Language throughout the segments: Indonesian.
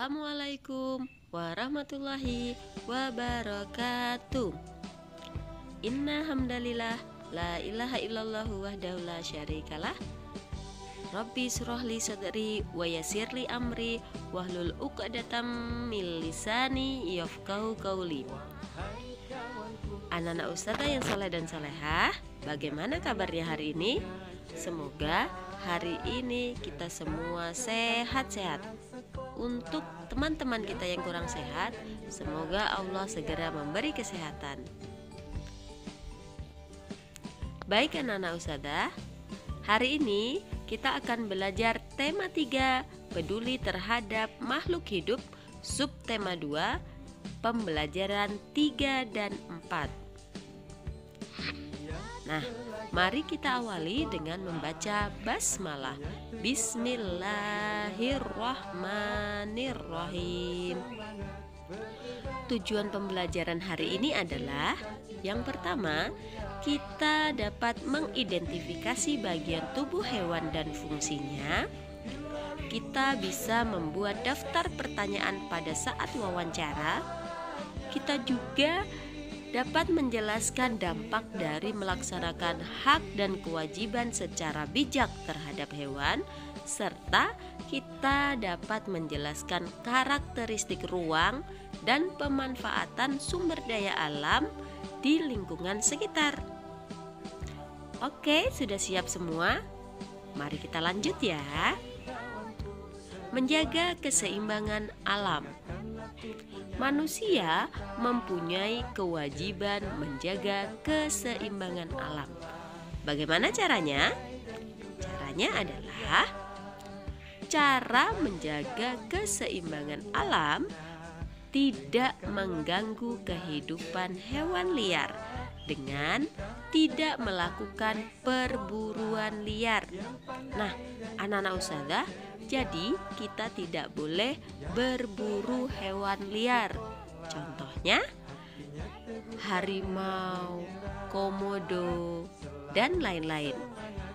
Assalamualaikum warahmatullahi wabarakatuh. Inna hamdalillah la ilaha illallah wahdahu la syarikalah. Rabbi shrahli sadri wa yassirli amri wahlul 'uqdatam min lisani yafqahu qauli. Anak-anak ustazah yang soleh dan solehah, bagaimana kabarnya hari ini? Semoga hari ini kita semua sehat-sehat. Untuk teman-teman kita yang kurang sehat, semoga Allah segera memberi kesehatan. Baik anak-anak ustazah, hari ini kita akan belajar tema 3, peduli terhadap makhluk hidup, subtema 2, pembelajaran 3 dan 4. Nah, mari kita awali dengan membaca basmalah. Bismillahirrahmanirrahim. Tujuan pembelajaran hari ini adalah yang pertama, kita dapat mengidentifikasi bagian tubuh hewan dan fungsinya. Kita bisa membuat daftar pertanyaan pada saat wawancara. Kita juga dapat menjelaskan dampak dari melaksanakan hak dan kewajiban secara bijak terhadap hewan, serta kita dapat menjelaskan karakteristik ruang dan pemanfaatan sumber daya alam di lingkungan sekitar. Oke, sudah siap semua? Mari kita lanjut ya. Menjaga keseimbangan alam. Manusia mempunyai kewajiban menjaga keseimbangan alam. Bagaimana caranya? Caranya adalah cara menjaga keseimbangan alam tidak mengganggu kehidupan hewan liar dengan tidak melakukan perburuan liar. Nah, anak-anak ustazah, jadi kita tidak boleh berburu hewan liar. Contohnya harimau, komodo, dan lain-lain.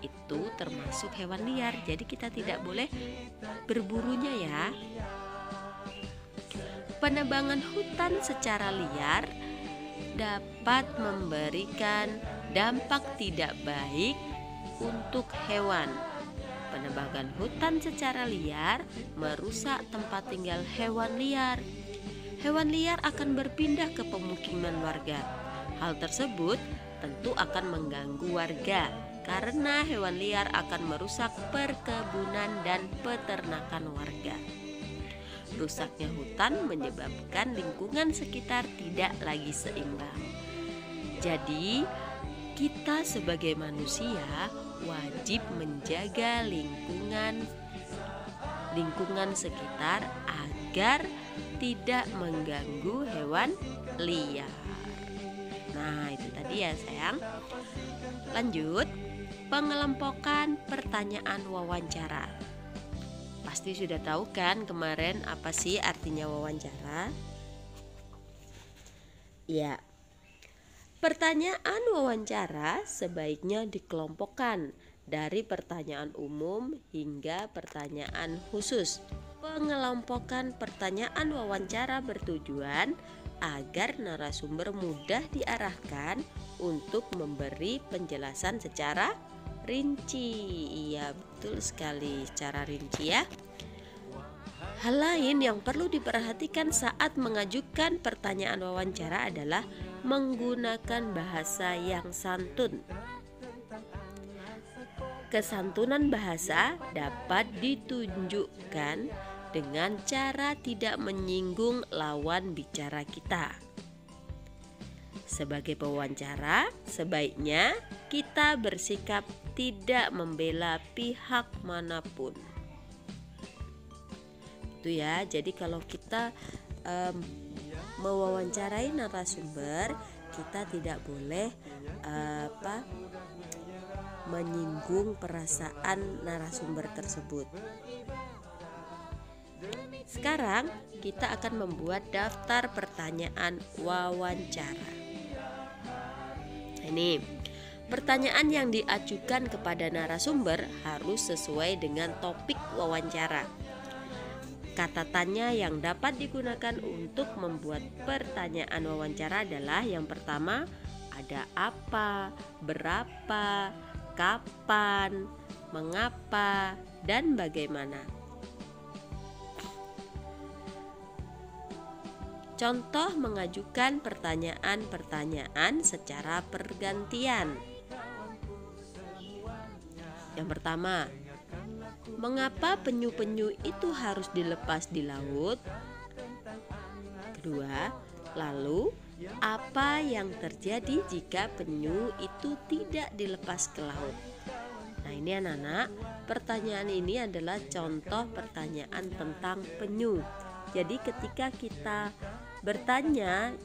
Itu termasuk hewan liar. Jadi kita tidak boleh berburunya ya. Penebangan hutan secara liar dapat memberikan dampak tidak baik untuk hewan. Penebangan hutan secara liar merusak tempat tinggal hewan liar. Hewan liar akan berpindah ke pemukiman warga. Hal tersebut tentu akan mengganggu warga karena hewan liar akan merusak perkebunan dan peternakan warga. Rusaknya hutan menyebabkan lingkungan sekitar tidak lagi seimbang. Jadi, kita sebagai manusia wajib menjaga lingkungan sekitar agar tidak mengganggu hewan liar. Nah, itu tadi ya sayang. Lanjut, pengelompokan pertanyaan wawancara. Pasti sudah tahu kan kemarin apa sih artinya wawancara? Ya. Pertanyaan wawancara sebaiknya dikelompokkan dari pertanyaan umum hingga pertanyaan khusus. Pengelompokan pertanyaan wawancara bertujuan agar narasumber mudah diarahkan untuk memberi penjelasan secara rinci. Iya, betul sekali, secara rinci ya. Hal lain yang perlu diperhatikan saat mengajukan pertanyaan wawancara adalah menggunakan bahasa yang santun. Kesantunan bahasa dapat ditunjukkan dengan cara tidak menyinggung lawan bicara kita. Sebagai pewawancara, sebaiknya kita bersikap tidak membela pihak manapun. Itu ya, jadi kalau kita mewawancarai narasumber, kita tidak boleh menyinggung perasaan narasumber tersebut. Sekarang kita akan membuat daftar pertanyaan wawancara. Ini pertanyaan yang diajukan kepada narasumber harus sesuai dengan topik wawancara. Kata tanya yang dapat digunakan untuk membuat pertanyaan wawancara adalah yang pertama, ada apa, berapa, kapan, mengapa, dan bagaimana. Contoh mengajukan pertanyaan-pertanyaan secara pergantian. Yang pertama, mengapa penyu-penyu itu harus dilepas di laut? Kedua, lalu apa yang terjadi jika penyu itu tidak dilepas ke laut? Nah, ini anak-anak, pertanyaan ini adalah contoh pertanyaan tentang penyu. Jadi ketika kita bertanya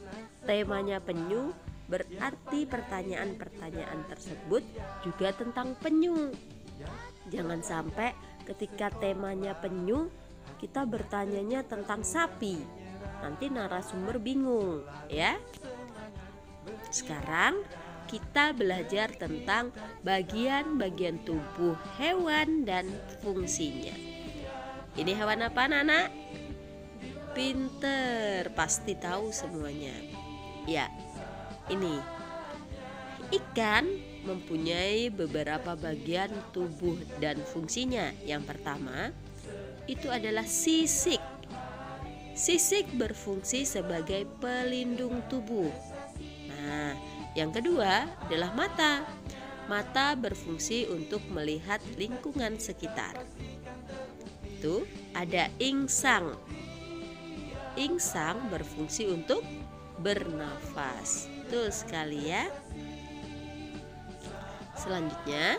temanya penyu, berarti pertanyaan-pertanyaan tersebut juga tentang penyu. Jangan sampai ketika temanya penyu, kita bertanyanya tentang sapi. Nanti narasumber bingung, ya. Sekarang kita belajar tentang bagian-bagian tubuh hewan dan fungsinya. Ini hewan apa, anak-anak? Pinter, pasti tahu semuanya. Ya, ini ikan mempunyai beberapa bagian tubuh dan fungsinya. Yang pertama, itu adalah sisik. Sisik berfungsi sebagai pelindung tubuh. Nah, yang kedua adalah mata. Mata berfungsi untuk melihat lingkungan sekitar. Itu ada insang. Insang berfungsi untuk bernafas. Betul sekali ya. Selanjutnya,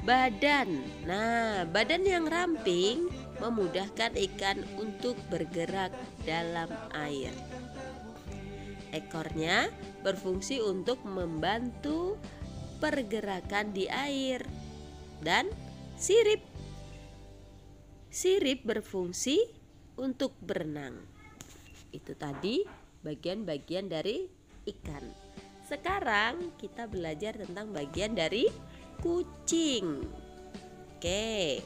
badan. Nah, badan yang ramping memudahkan ikan untuk bergerak dalam air. Ekornya berfungsi untuk membantu pergerakan di air. Dan sirip. Sirip berfungsi untuk berenang. Itu tadi bagian-bagian dari ikan. Sekarang kita belajar tentang bagian dari kucing. Oke.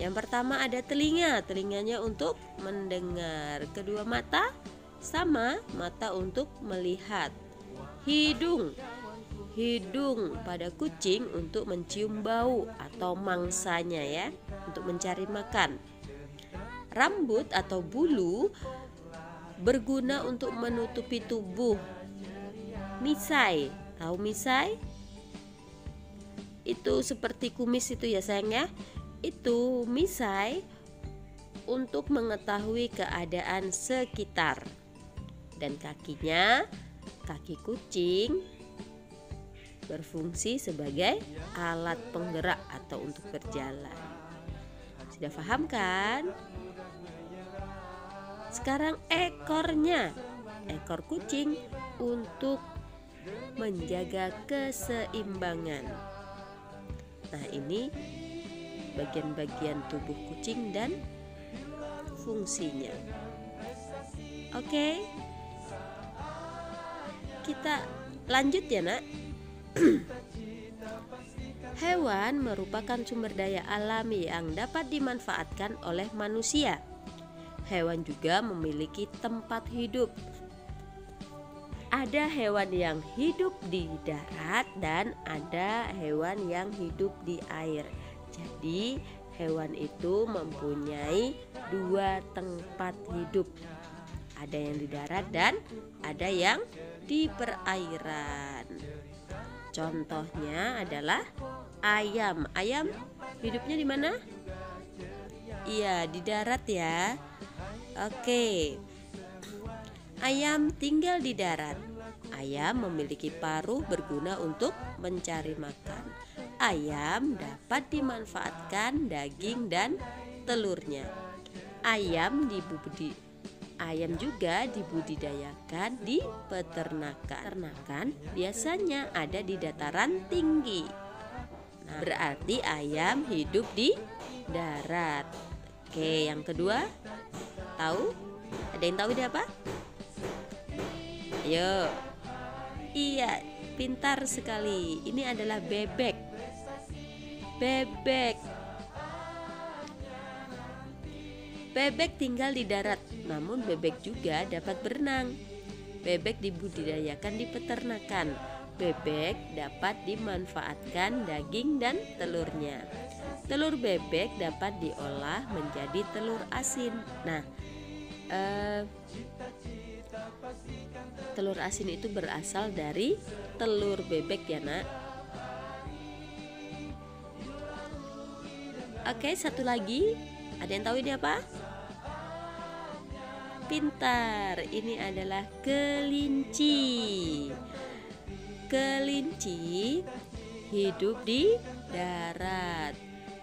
Yang pertama ada telinga. Telinganya untuk mendengar. Kedua mata, sama mata untuk melihat. Hidung. Hidung pada kucing untuk mencium bau atau mangsanya ya, untuk mencari makan. Rambut atau bulu berguna untuk menutupi tubuh. Misai, tahu misai? Itu seperti kumis itu ya sayang ya. Itu misai untuk mengetahui keadaan sekitar. Dan kakinya, kaki kucing berfungsi sebagai alat penggerak atau untuk berjalan. Sudah paham kan? Sekarang ekornya. Ekor kucing untuk menjaga keseimbangan. Nah, ini bagian-bagian tubuh kucing dan fungsinya. Oke. Kita lanjut ya, Nak. Hewan merupakan sumber daya alami yang dapat dimanfaatkan oleh manusia. Hewan juga memiliki tempat hidup. Ada hewan yang hidup di darat dan ada hewan yang hidup di air. Jadi hewan itu mempunyai dua tempat hidup. Ada yang di darat dan ada yang di perairan. Contohnya adalah ayam. Ayam hidupnya di mana? Iya, di darat ya. Oke. Ayam tinggal di darat. Ayam memiliki paruh berguna untuk mencari makan. Ayam dapat dimanfaatkan daging dan telurnya. Ayam juga dibudidayakan di peternakan. Peternakan biasanya ada di dataran tinggi. Nah, berarti ayam hidup di darat. Oke, yang kedua, tahu? Ada yang tahu ini apa? Ayo. Iya, pintar sekali. Ini adalah bebek. Bebek. Bebek tinggal di darat, namun bebek juga dapat berenang. Bebek dibudidayakan di peternakan. Bebek dapat dimanfaatkan daging dan telurnya. Telur bebek dapat diolah menjadi telur asin. Nah, telur asin itu berasal dari telur bebek ya nak. Oke, satu lagi. Ada yang tahu ini apa? Pintar, ini adalah kelinci. Kelinci hidup di darat.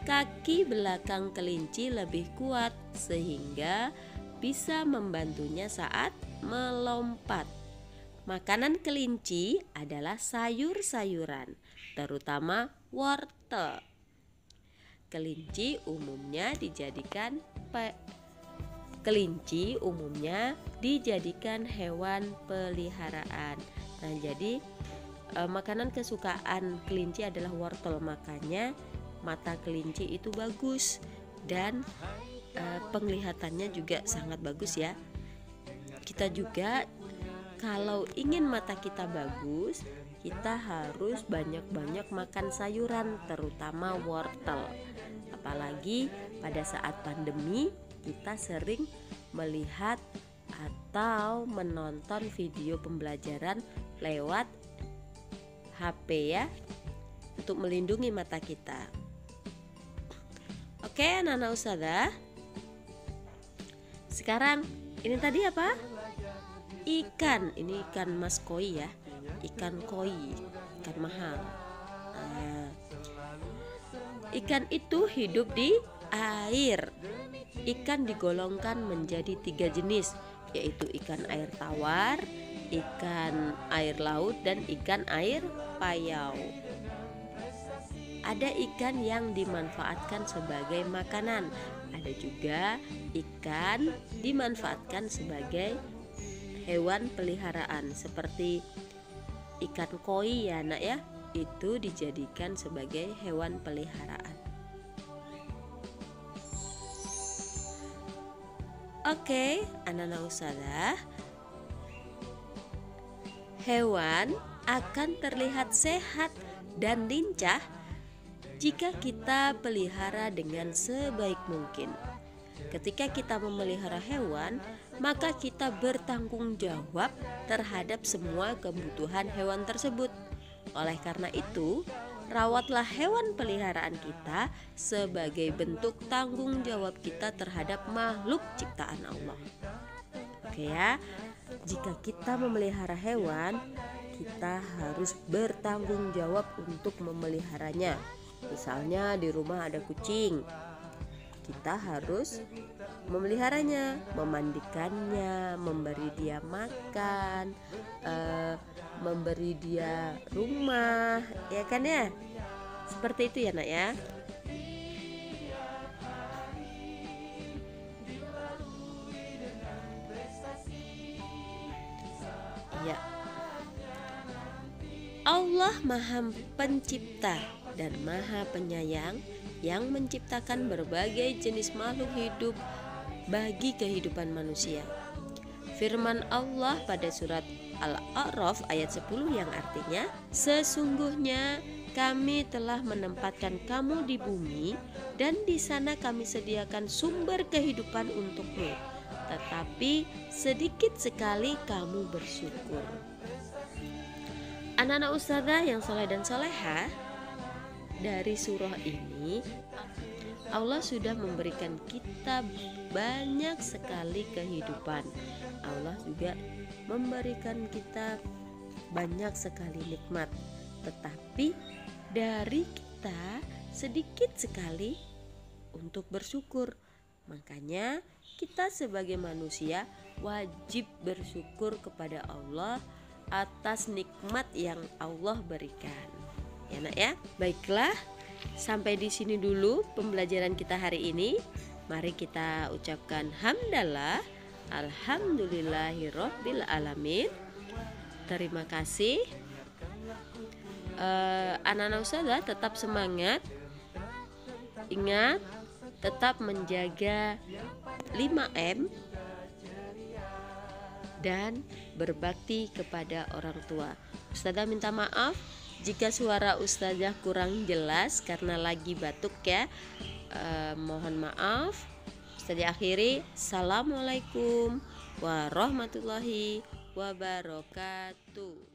Kaki belakang kelinci lebih kuat sehingga bisa membantunya saat melompat. Makanan kelinci adalah sayur-sayuran, terutama wortel. Kelinci umumnya dijadikan hewan peliharaan. Nah, jadi makanan kesukaan kelinci adalah wortel, makanya mata kelinci itu bagus dan penglihatannya juga sangat bagus ya. Kita juga kalau ingin mata kita bagus, kita harus banyak-banyak makan sayuran, terutama wortel. Apalagi pada saat pandemi, kita sering melihat atau menonton video pembelajaran lewat HP ya, untuk melindungi mata kita. Oke, anak-anak ustazah. Sekarang ini tadi apa? Ikan. Ini ikan mas koi ya. Ikan koi, ikan mahal. Nah, ikan itu hidup di air. Ikan digolongkan menjadi 3 jenis, yaitu ikan air tawar, ikan air laut, dan ikan air payau. Ada ikan yang dimanfaatkan sebagai makanan. Ada juga ikan dimanfaatkan sebagai hewan peliharaan, seperti ikan koi ya nak ya, itu dijadikan sebagai hewan peliharaan. Oke, anak-anak ustazah, hewan akan terlihat sehat dan lincah jika kita pelihara dengan sebaik mungkin. Ketika kita memelihara hewan, maka kita bertanggung jawab terhadap semua kebutuhan hewan tersebut. Oleh karena itu, rawatlah hewan peliharaan kita sebagai bentuk tanggung jawab kita terhadap makhluk ciptaan Allah. Oke ya, jika kita memelihara hewan, kita harus bertanggung jawab untuk memeliharanya. Misalnya di rumah ada kucing, kita harus memeliharanya, memandikannya, memberi dia makan, memberi dia rumah, ya kan ya? Seperti itu ya nak ya. Ya. Allah Maha Pencipta dan Maha Penyayang yang menciptakan berbagai jenis makhluk hidup bagi kehidupan manusia. Firman Allah pada surat Al-A'raf ayat 10 yang artinya, sesungguhnya kami telah menempatkan kamu di bumi dan di sana kami sediakan sumber kehidupan untukmu, tetapi sedikit sekali kamu bersyukur. Anak-anak ustazah yang soleh dan soleha, dari surah ini Allah sudah memberikan kita banyak sekali kehidupan. Allah juga memberikan kita banyak sekali nikmat, tetapi dari kita sedikit sekali untuk bersyukur. Makanya kita sebagai manusia wajib bersyukur kepada Allah atas nikmat yang Allah berikan. Ya nak ya. Baiklah, sampai di sini dulu pembelajaran kita hari ini. Mari kita ucapkan hamdalah, alhamdulillahirabbil alamin. Terima kasih. Anak-anak ustazah tetap semangat. Ingat, tetap menjaga 5M, dan berbakti kepada orang tua. Ustazah minta maaf jika suara Ustazah kurang jelas karena lagi batuk ya. Mohon maaf. Ustazah akhiri. Assalamualaikum warahmatullahi wabarakatuh.